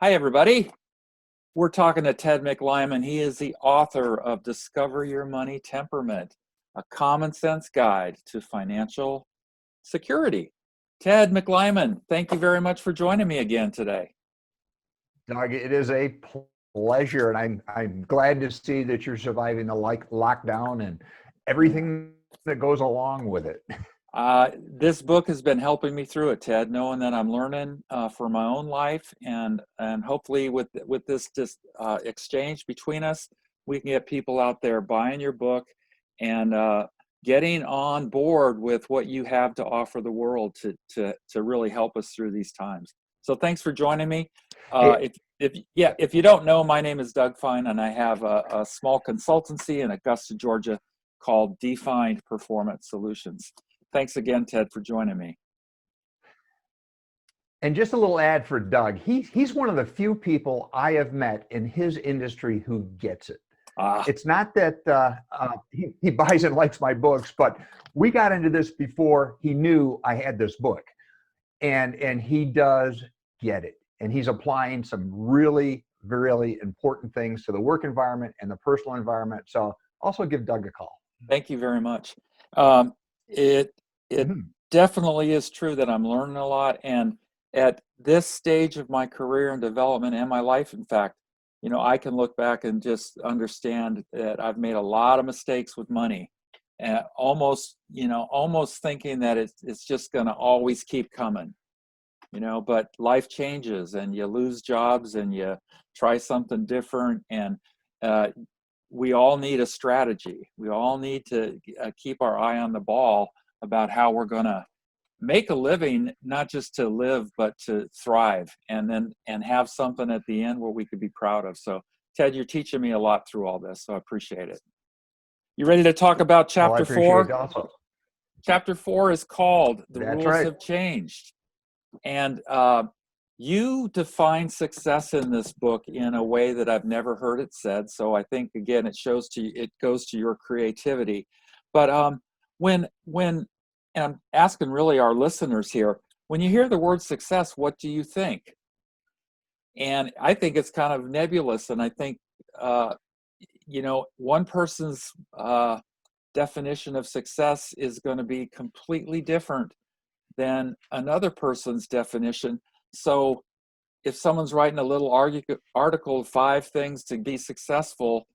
Hi, everybody. We're talking to Ted McLyman. He is the author of Discover Your Money Temperament, a common sense guide to financial security. Ted McLyman, thank you very much for joining me again today. Doug, it is a pleasure, and I'm glad to see that you're surviving the lockdown and everything that goes along with it. This book has been helping me through it, Ted, knowing that I'm learning for my own life, and hopefully with this exchange between us, we can get people out there buying your book and getting on board with what you have to offer the world to really help us through these times. So thanks for joining me. Hey, If you don't know, my name is Doug Fine, and I have a small consultancy in Augusta, Georgia, called Defined Performance Solutions. Thanks again, Ted, for joining me. and just a little ad for Doug. He's one of the few people I have met in his industry who gets it. It's not that he buys and likes my books, but we got into this before he knew I had this book, and he does get it, and he's applying some really, really important things to the work environment and the personal environment. So also give Doug a call. Thank you very much. It Mhm. definitely is true that I'm learning a lot, and at this stage of my career and development and my life, in fact, I can look back and just understand that I've made a lot of mistakes with money, and almost thinking that it's just going to always keep coming. But life changes, and you lose jobs, and you try something different, and uh, we all need a strategy. We all need to keep our eye on the ball about how we're going to make a living, not just to live, but to thrive, and have something at the end where we could be proud of. So, Ted, you're teaching me a lot through all this, so I appreciate it. You ready to talk about Well, I chapter appreciate it 4? also. Chapter 4 is called The That's Rules right. Have Changed. And you define success in this book in a way that I've never heard it said. So I think, again, it goes to your creativity. But when and I'm asking really our listeners here, when you hear the word success, what do you think? And I think it's kind of nebulous. And I think one person's definition of success is going to be completely different than another person's definition. So if someone's writing a little article, 5 things to be successful,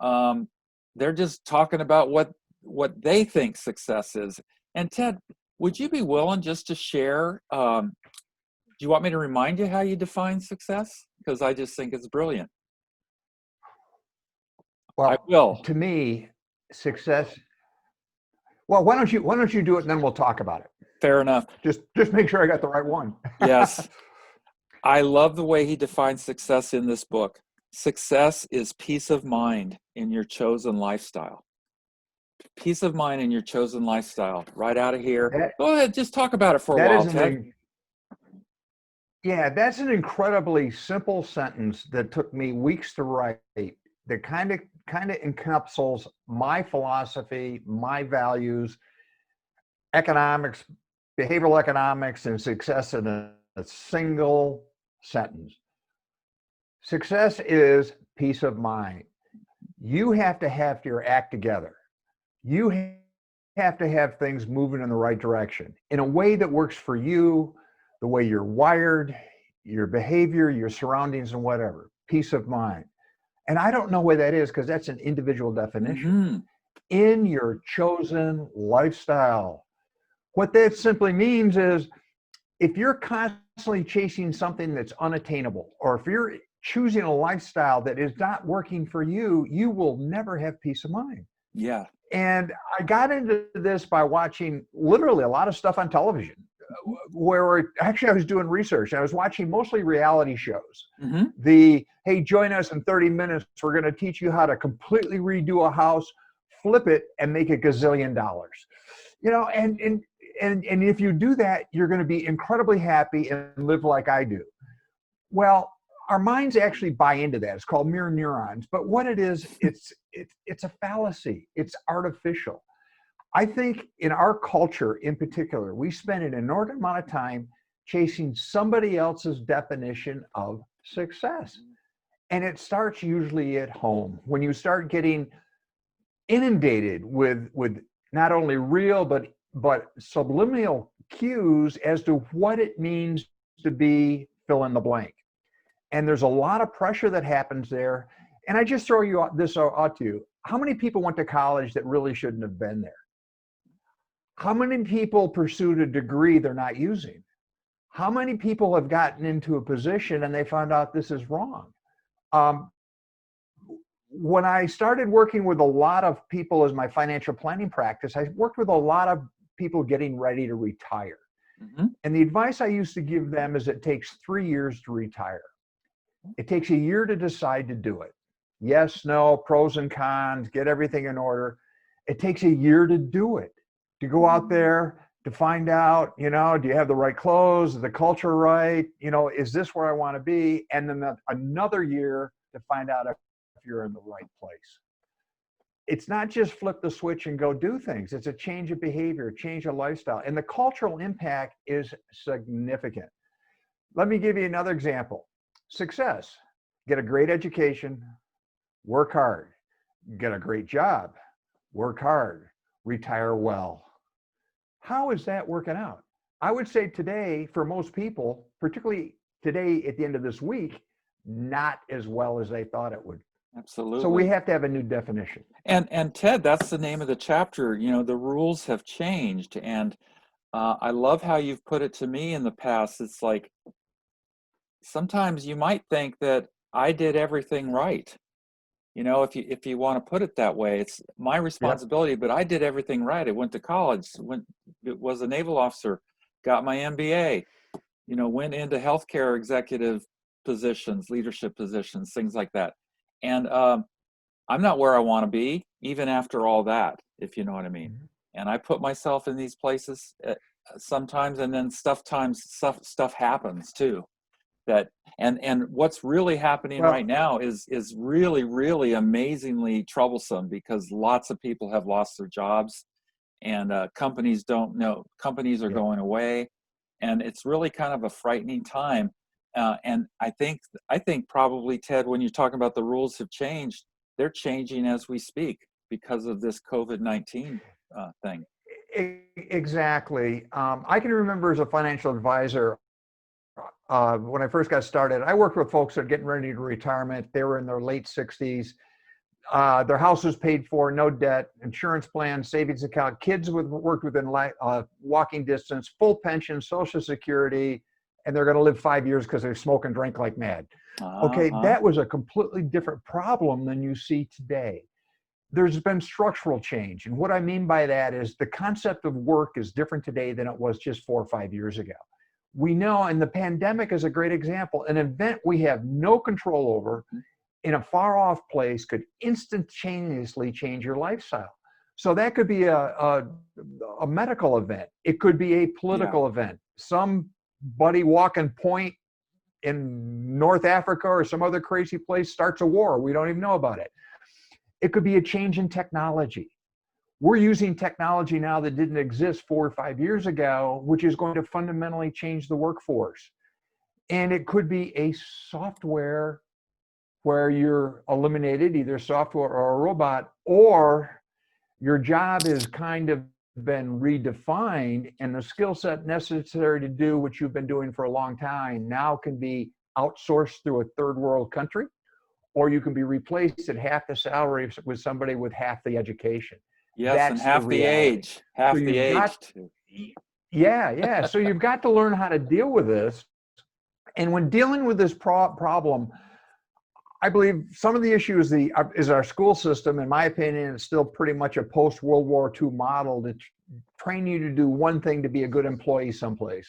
they're just talking about what they think success is. And Ted, would you be willing just to share? Do you want me to remind you how you define success? Because I just think it's brilliant. I Well, will. to me, success. Well, why don't you do it, and then we'll talk about it. Fair enough. Just make sure I got the right one. Yes. I love the way he defines success in this book. Success is peace of mind in your chosen lifestyle. Peace of mind in your chosen lifestyle. Right out of here. That Go ahead, just talk about it for a that while, is Ted. yeah, that's an incredibly simple sentence that took me weeks to write. That kind of encapsulates my philosophy, my values, economics, behavioral economics, and success in a single sentence. Success is peace of mind. You have to have your act together. You have to have things moving in the right direction in a way that works for you, the way you're wired, your behavior, your surroundings, and whatever. Peace of mind. And I don't know what that is because that's an individual definition. Mm-hmm. In your chosen lifestyle. What that simply means is if you're constantly chasing something that's unattainable, or if you're choosing a lifestyle that is not working for you, you will never have peace of mind. Yeah. And I got into this by watching literally a lot of stuff on television where actually I was doing research. I was watching mostly reality shows. Mm-hmm. Hey, join us in 30 minutes. We're going to teach you how to completely redo a house, flip it, and make $1 gazillion. And if you do that, you're going to be incredibly happy and live like I do. Well, our minds actually buy into that. It's called mirror neurons. But what it is, it's a fallacy. It's artificial. I think in our culture in particular, we spend an inordinate amount of time chasing somebody else's definition of success. And it starts usually at home when you start getting inundated with not only real but subliminal cues as to what it means to be fill in the blank. And there's a lot of pressure that happens there. And I just throw this out to you. How many people went to college that really shouldn't have been there? How many people pursued a degree they're not using? How many people have gotten into a position and they found out this is wrong? Um, when I started working with a lot of people as my financial planning practice, I worked with a lot of people getting ready to retire. Mm-hmm. And the advice I used to give them is it takes 3 years to retire. It takes a year to decide to do it. Yes, no, pros and cons, get everything in order. It takes a year to do it, to go out there, to find out, do you have the right clothes, is the culture right? Is this where I want to be? And then another year to find out if you're in the right place. It's not just flip the switch and go do things. It's a change of behavior, change of lifestyle. And the cultural impact is significant. Let me give you another example. Success. Get a great education, work hard, get a great job, work hard, retire well. How is that working out? I would say today, for most people, particularly today at the end of this week, not as well as they thought it would. Absolutely. So we have to have a new definition. And Ted, that's the name of the chapter. The rules have changed, and I love how you've put it to me in the past. It's like sometimes you might think that I did everything right. If you want to put it that way, it's my responsibility, but I did everything right. I went to college, was a naval officer, got my MBA, went into healthcare executive positions, leadership positions, things like that. And I'm not where I want to be, even after all that, if you know what I mean. Mm-hmm. And I put myself in these places sometimes, and then stuff happens too. And what's really happening right now is really, really amazingly troublesome, because lots of people have lost their jobs, and companies don't know, companies are going away, and it's really kind of a frightening time. And I think probably, Ted, when you're talking about the rules have changed, they're changing as we speak because of this COVID-19 thing. Exactly. I can remember as a financial advisor, when I first got started, I worked with folks that are getting ready to retirement. They were in their late 60s. Their house was paid for, no debt, insurance plan, savings account, kids worked within walking distance, full pension, Social Security, and they're going to live 5 years because they smoke and drink like mad. Okay, that was a completely different problem than you see today. There's been structural change. And what I mean by that is the concept of work is different today than it was just 4 or 5 years ago. We know, and the pandemic is a great example, an event we have no control over in a far off place could instantaneously change your lifestyle. So that could be a medical event. It could be a political event. Somebody walking point in North Africa or some other crazy place starts a war. We don't even know about it. It could be a change in technology. We're using technology now that didn't exist 4 or 5 years ago, which is going to fundamentally change the workforce. And it could be a software where you're eliminated, either software or a robot, or your job is kind of been redefined, and the skill set necessary to do what you've been doing for a long time now can be outsourced through a third world country, or you can be replaced at half the salary with somebody with half the education. Yes, that's and half the age, so So you've got to learn how to deal with this. And when dealing with this problem, I believe some of the issue is our school system. In my opinion, it's still pretty much a post-World War II model to train you to do one thing to be a good employee someplace.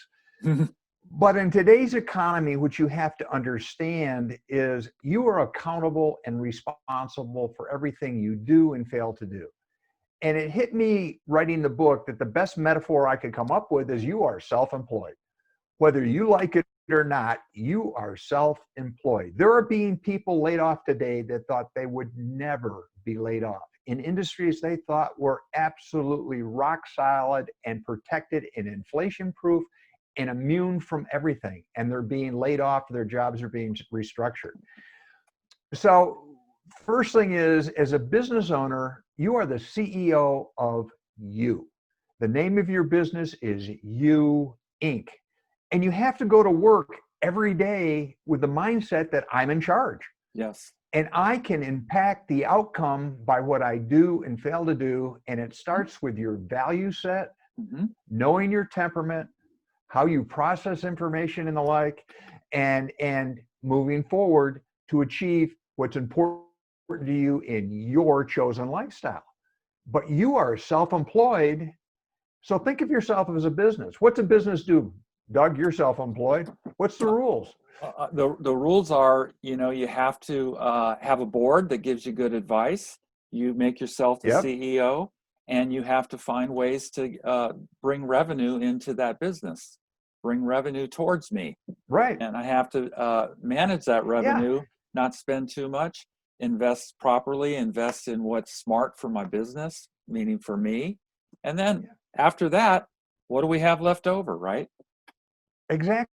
But in today's economy, what you have to understand is you are accountable and responsible for everything you do and fail to do. And it hit me writing the book that the best metaphor I could come up with is you are self-employed. Whether you like it or not, you are self-employed. There are being people laid off today that thought they would never be laid off in industries they thought were absolutely rock solid and protected and inflation proof and immune from everything, and they're being laid off, their jobs are being restructured. So first thing is, as a business owner, you are the CEO of you. The name of your business is You Inc. And you have to go to work every day with the mindset that I'm in charge. Yes. And I can impact the outcome by what I do and fail to do. And it starts with your value set, knowing your temperament, how you process information and the like, and moving forward to achieve what's important to you in your chosen lifestyle. But you are self-employed. So think of yourself as a business. What's a business do? Doug, you're self-employed. What's the rules? The rules are, you have to have a board that gives you good advice. You make yourself the CEO, and you have to find ways to bring revenue into that business, bring revenue towards me. Right. And I have to manage that revenue, not spend too much, invest properly, invest in what's smart for my business, meaning for me. And then after that, what do we have left over, right? Exactly.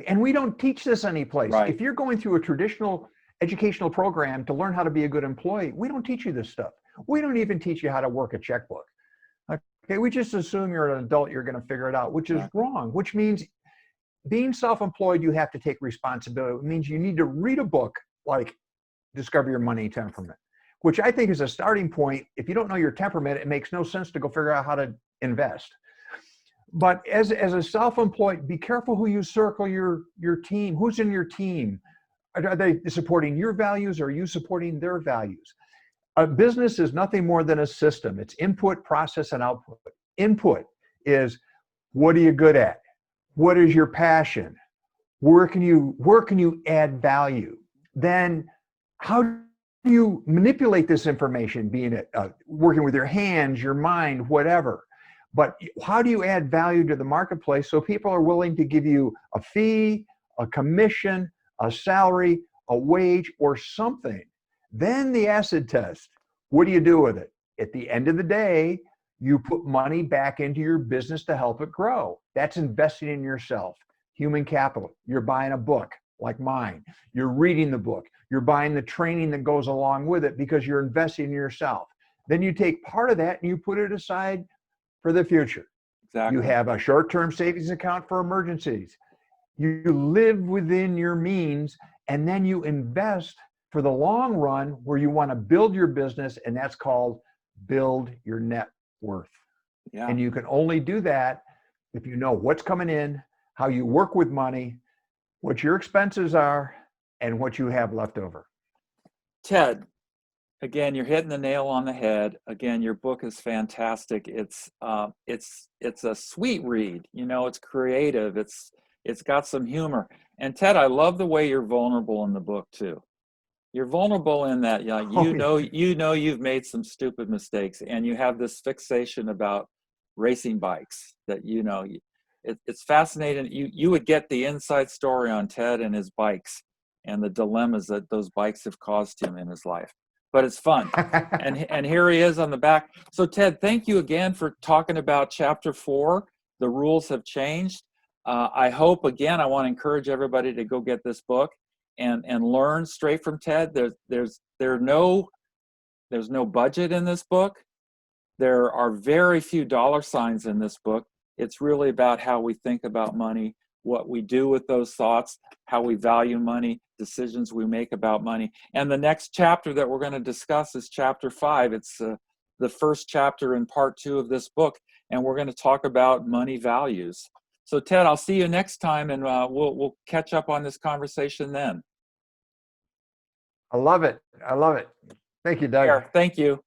And we don't teach this anyplace. Right. If you're going through a traditional educational program to learn how to be a good employee, we don't teach you this stuff. We don't even teach you how to work a checkbook. Okay, we just assume you're an adult, you're going to figure it out, which is wrong, which means being self-employed, you have to take responsibility. It means you need to read a book like Discover Your Money Temperament, which I think is a starting point. If you don't know your temperament, it makes no sense to go figure out how to invest. But as a self-employed, be careful who you circle your team. Who's in your team? Are they supporting your values, or are you supporting their values? A business is nothing more than a system. It's input, process, and output. Input is, what are you good at? What is your passion? Where can you add value? Then how do you manipulate this information, being it working with your hands, your mind, whatever? But how do you add value to the marketplace so people are willing to give you a fee, a commission, a salary, a wage, or something? Then the acid test. What do you do with it? At the end of the day, you put money back into your business to help it grow. That's investing in yourself. Human capital. You're buying a book like mine. You're reading the book. You're buying the training that goes along with it because you're investing in yourself. Then you take part of that and you put it aside for the future. Exactly. You have a short-term savings account for emergencies. You live within your means, and then you invest for the long run where you want to build your business, and that's called build your net worth. Yeah. And you can only do that if you know what's coming in, how you work with money, what your expenses are, and what you have left over. Ted, again, you're hitting the nail on the head. Again, your book is fantastic. It's a sweet read. It's creative. It's got some humor. And Ted, I love the way you're vulnerable in the book too. You're vulnerable in that you've made some stupid mistakes, and you have this fixation about racing bikes that it's fascinating. You would get the inside story on Ted and his bikes and the dilemmas that those bikes have caused him in his life. But it's fun. and here he is on the back. So Ted, thank you again for talking about chapter 4. The rules have changed. I hope, again, I want to encourage everybody to go get this book and learn straight from Ted. There's no budget in this book. There are very few dollar signs in this book. It's really about how we think about money, what we do with those thoughts, how we value money, decisions we make about money. And the next chapter that we're going to discuss is chapter 5. It's the first chapter in part 2 of this book, and we're going to talk about money values. So Ted, I'll see you next time, and we'll catch up on this conversation then. I love it. Thank you, Doug. Thank you.